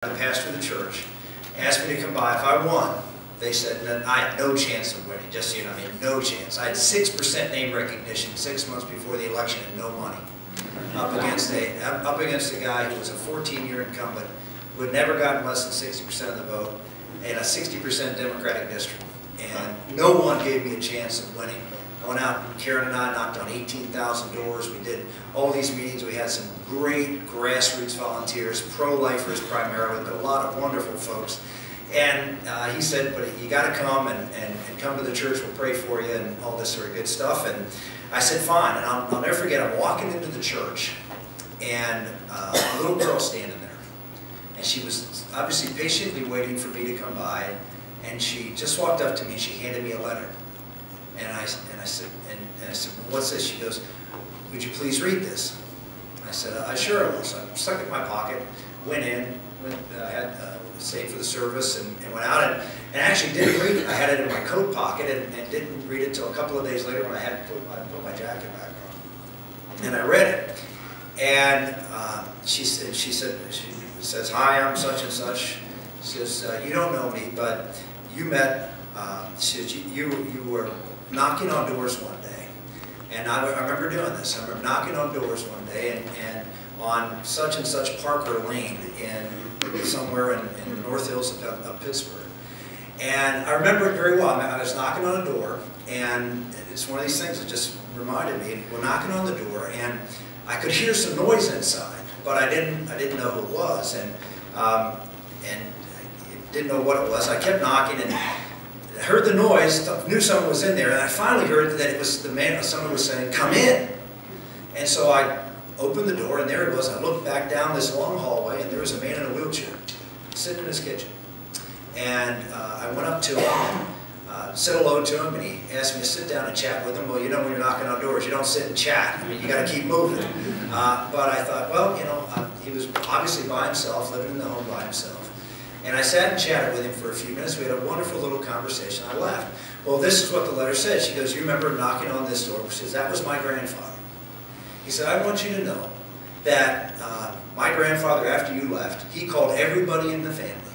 The pastor of the church asked me to come by if I won. They said that I had no chance of winning, just so you know, no chance. I had 6% name recognition 6 months before the election and no money. Up against a guy who was a 14-year incumbent who had never gotten less than 60% of the vote in a 60% Democratic district. And no one gave me a chance of winning. I went out, Karen and I knocked on 18,000 doors. We did all these meetings. We had some great grassroots volunteers, pro-lifers primarily, but a lot of wonderful folks. And he said, but you got to come and come to the church. We'll pray for you and all this sort of good stuff. And I said, fine. And I'll never forget, I'm walking into the church and a little girl standing there. And she was obviously patiently waiting for me to come by. And she just walked up to me and she handed me a letter. And I said, well, what's this? She goes, would you please read this? I said, I sure will. So I stuck it in my pocket, went in, stayed for the service, and went out and actually didn't read it. I had it in my coat pocket and didn't read it until a couple of days later when I had to put my jacket back on. And I read it. And she says, hi, I'm such and such. She says, you don't know me, but you met, she says, you were knocking on doors one day. And I remember doing this. I remember knocking on doors one day and on such and such Parker Lane somewhere in the North Hills of Pittsburgh. And I remember it very well. I was knocking on a door, and it's one of these things that just reminded me. We're knocking on the door, and I could hear some noise inside, but I didn't know who it was, and didn't know what it was. I kept knocking and I heard the noise, knew someone was in there, and I finally heard that it was the man. Someone was saying, "Come in." And so I opened the door, and there it was. I looked back down this long hallway, and there was a man in a wheelchair sitting in his kitchen. And I went up to him and said hello to him, and he asked me to sit down and chat with him. Well, you know, when you're knocking on doors, you don't sit and chat. I mean, you got to keep moving. But I thought, well, you know, he was obviously by himself, living in the home by himself. And I sat and chatted with him for a few minutes. We had a wonderful little conversation. I left. Well, this is what the letter said. She goes, you remember knocking on this door? She says, that was my grandfather. He said, I want you to know that my grandfather, after you left, he called everybody in the family.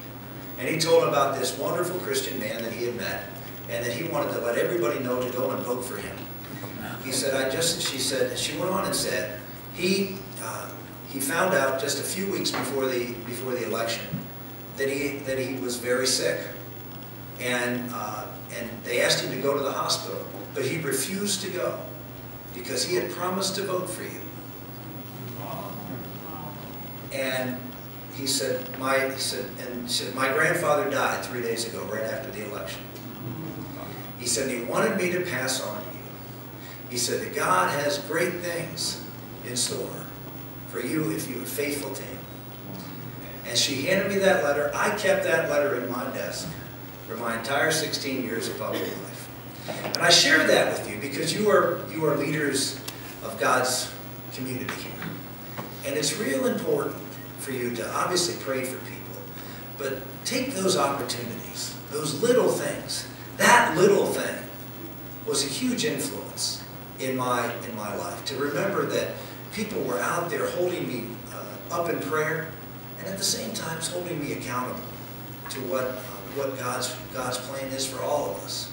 And he told about this wonderful Christian man that he had met, and that he wanted to let everybody know to go and vote for him. He said, she went on and said, he found out just a few weeks before the election that he was very sick, and they asked him to go to the hospital, but he refused to go because he had promised to vote for you. And he said, my grandfather died 3 days ago, right after the election. He said he wanted me to pass on to you. He said that God has great things in store for you if you are faithful to Him. And she handed me that letter. I kept that letter in my desk for my entire 16 years of public life. And I share that with you because you are leaders of God's community here. And it's real important for you to obviously pray for people, but take those opportunities, those little things. That little thing was a huge influence in my life, to remember that people were out there holding me up in prayer, and at the same time holding me accountable to what God's plan is for all of us.